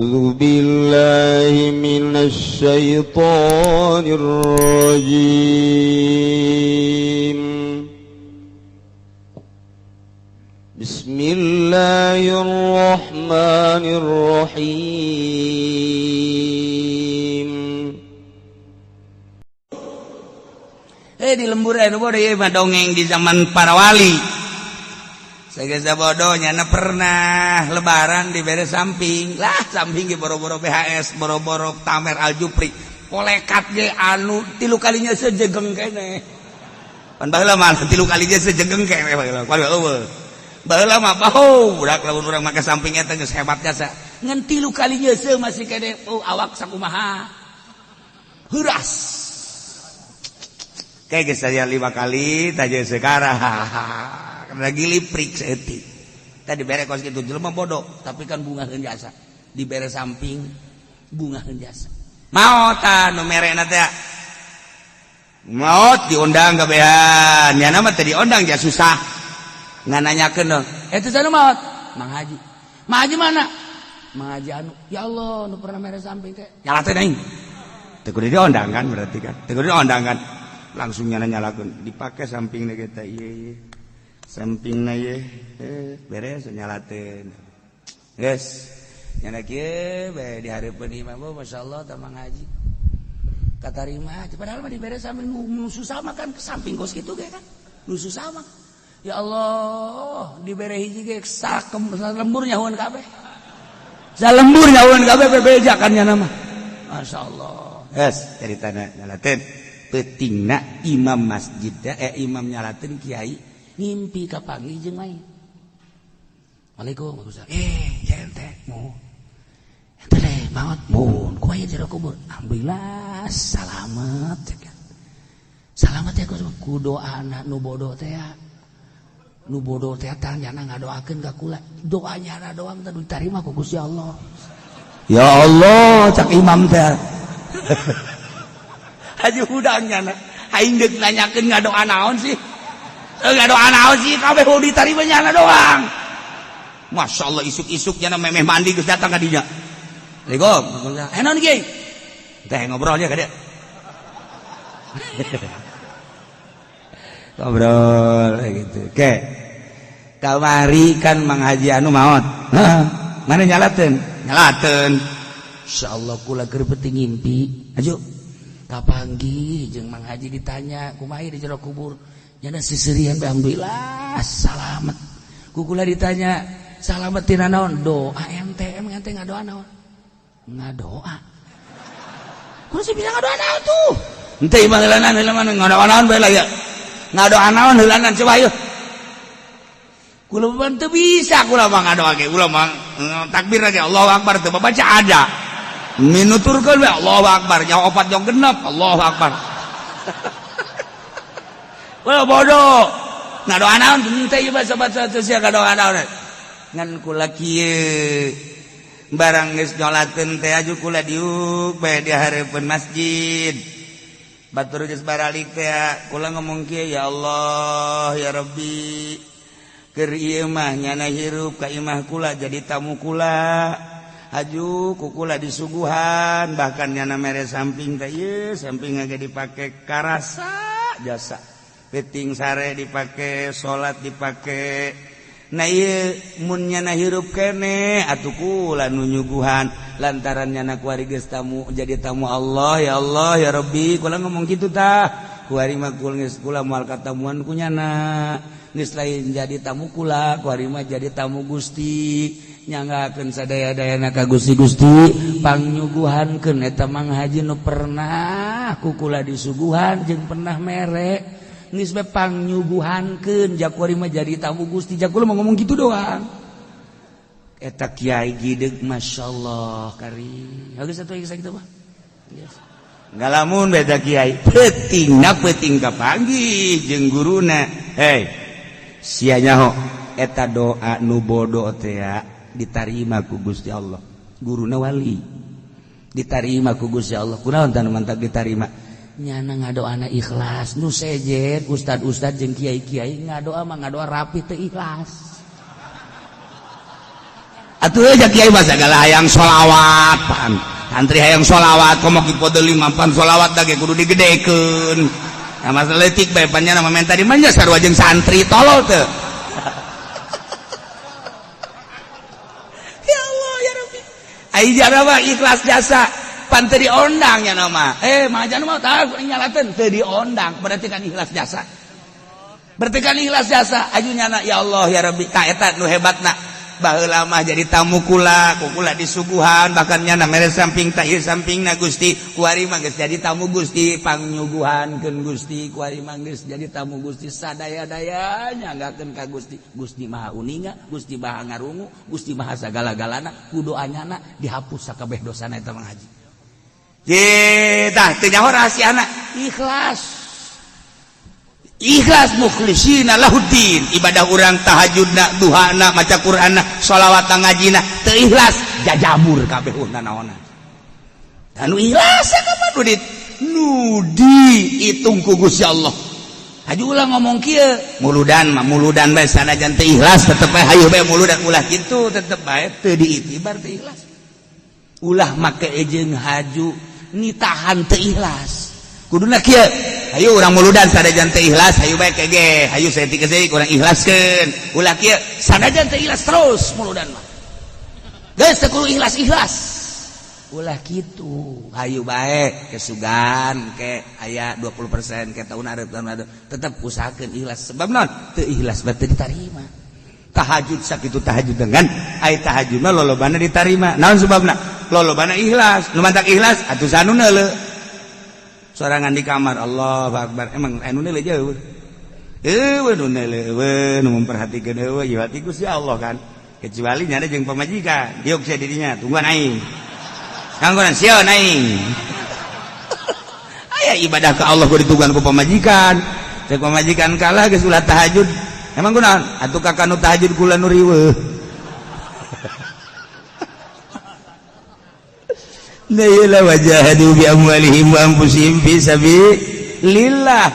أعوذ بالله من الشيطان الرجيم بسم الله الرحمن الرحيم di lembur bodoh ya dongeng di zaman para wali. Sagesa bodohnya pernah lebaran di beres samping lah samping ge boro-boro BHS boro-boro tamer Aljupri polekat ge anu 3 kalinya sejegeng kene pan baheula mah 3 kalinya sejegeng kene baheula kudu eueuh baheula mah bahu budak lamun urang make samping eta geus hebat jasa ngan 3 kalinya seu masih kene awak sakumaha heuras kayak geus aya 5 kali taje sekarang lagi liprik seeti tadi bere kos gitu jelema bodoh tapi kan bungaheun jasa di bere samping bungaheun jasa maot anu merena teh maot diundang ka bean nya nama teh diundang ja susah ngananyakeun dong eta sana maot Mang Haji mana Mang Haji anu ya Allah nu pernah mere samping teh nyalakeun aing teu kudu diundang kan berarti kan teu kudu diundang kan langsung nyalakeun dipake sampingna kita ieu sampingna ye beres nyalateun geus nyana kieu bae di hareupeun imam masyaallah tah Mang Haji katarima padahal mah di beres samping nu susah mah kan ke samping kos kitu ge kan nu susah mah ya Allah di beres hiji ge salembur nyahuan kabeh salembur nyahuan kabeh bebeja kan nyana mah masyaallah geus caritana nyalateun peutingna imam masjid imam nyalateun kiai ngimpi kapanggih jeung main. Waalaikumsalam. Ente mau. Ente le maot mun ku aya jero kubur. Alhamdulillah salamet ceuk. Salamet ya ku doana nu bodoh teh. Nu bodoh teh tanyana ngadoakeun ka kula. Doanya doang teh ditarima ku Gusti Allah. Ya Allah cak imam teh. Haji hudang nyana. Aing deuk nanyakeun ngadoa naon sih? Enggak doa naon sih kabeh ditarima nyana doang. Masyaallah isuk-isuk nyana memeh mandi geus datang ka dinya. Assalamualaikum. Naon ge? Teh ngobrol ya ka dia. Ngobrol gitu. Oke. Kamari kan Mang Haji anu maot. Mana nyalateun? Nyalateun. Insyaallah kula keur penting ngimpi. Aju. Kapanggih jeung Mang Haji ditanya kumaha di jero kubur? Nyana sisirian alhamdulillah salamet. Kukula ditanya salamet tina naon? Doa MTM ente ngadoa naon? Ngadoa. Kudu sih bisa ngadoa naon tuh? Henteu imah heulanan ngadoa naon bae lah ya. Ngadoa naon heulanan coba yeuh. Kula mah teu bisa kula mah ngadoa ge. Kula mah takbir ge Allahu Akbar teu baca ada. Minuturkeun we Allahu Akbar, jauh 4 jauh genep Allahu Akbar. Wah bodoh, ngadoa naon teu ieu baca teu sia ngadoa naon. Ngan kula kieu barang geus nyolateun teh aju kula diuk bae di hareupeun masjid. Batur geus baralik teh kula ngomong kieu ya Allah ya Rabbi. Keur ieu mah nyana hirup ka imah kula jadi tamu kula. Aju ku kula disuguhan bahkan nyana mere samping teh ieu samping ge dipake karasa jasa. Peting sare dipake salat dipake na ieu mun nyana hirup kene atuh kula nu nyuguhan lantaran nyana kuari geus tamu jadi tamu Allah ya Rabbi kula ngomong kitu tah kuari mah kula moal katamuan ku nyana geus lain jadi tamu kula kuari mah jadi tamu Gusti nyanggakeun sadaya-dayana ka Gusti pangnyuguhankeun eta Mang Haji nu pernah ku kula disuguhan jeung pernah mere geus bae pangnyuguhankeun jak kuari mah jadi tamu Gusti jak kula mah ngomong kitu doang eta kiai gideg masyaallah kari geus atuh geus kitu mah geus ngalamun beda kiai peuting kapanggih jeung guruna sia nyaho eta doa nu bodoh teh ditarima ku Gusti Allah guruna wali ditarima ku Gusti Allah kunaon tah mantap ditarima nyana ngadoana ikhlas nu sejen ustad-ustad jeung kiai-kiai ngadoa mah ngadoa rapi teu ikhlas atuh aja kiai mah segala hayang sholawat pan santri hayang sholawat komo ki pode 5 pan sholawat dage kudu digedekeun masalah letik bae pannya nama menta di manja sarua jeung santri tolol teu ya Allah ya Rabbi ai jaraba ikhlas jasa pan teu diondang nya nama majan mah tah nyalakeun teu diondang berarti kan ikhlas jasa ajunya anak ya Allah ya Rabbi ka eta nu hebatna baheula mah jadi tamu kula disuguhan bahkan nya mere samping tah ieu sampingna Gusti kuari mah geus jadi tamu Gusti pangnyuguhankeun Gusti kuari mah geus jadi tamu Gusti sadaya-dayanya nggakeun ka Gusti Maha Uninga Gusti Maha Ngarungu Gusti Maha sagala-galana ku doanyana dihapus sakabeh dosana eta mah haji tah teu nyaho rahasiana ikhlas mukhlisina lahuddin ibadah urang tahajudna duhana maca Qur'anna sholawatna ngajina teu ikhlas jajabur kabeh naona anu ikhlas ka nudi itung ku Gusti Allah haji ulah ngomong kieu muludan bae sanajan teu ikhlas tetep bae hayu bae muludan ulah kitu tetep bae teu diitibar teu ikhlas ulah make ejeun haju nitahan teu ikhlas kuduna kieu hayu urang muludan sanajan teu ikhlas hayu bae kege hayu saeutik-saeutik urang ikhlaskeun ulah kieu sanajan teu ikhlas terus muludan mah geus teu kudu ikhlas ulah kitu hayu bae kesugan ke aya 20% ke tahun arep tetep usahakeun ikhlas sebab naon teu ikhlas bae teu ditarima tahajud sakitu tahajud dengan ai tahajud mah lolobana ditarima naon sebabna lolobana ikhlas nu mantak ikhlas atuh sanuna leuleuh sorangan di kamar Allahu Akbar emang anu neuleuh jeuh nu neuleuh nu memperhatikeun eueuh ieu hati Gusti Allah kan kecuali nya jeung pamajikan diuk sia dirinya tungguan aing nganggonan sieun aing aya ibadah ka Allah kudu ditungguan ku pamajikan cek pamajikan kalah geus ulah tahajud emang kunaon atuh kakak nu tahajud kula nu riweuh Nailah wajahadu bi amwalihim wa anfusihim fi sabilillah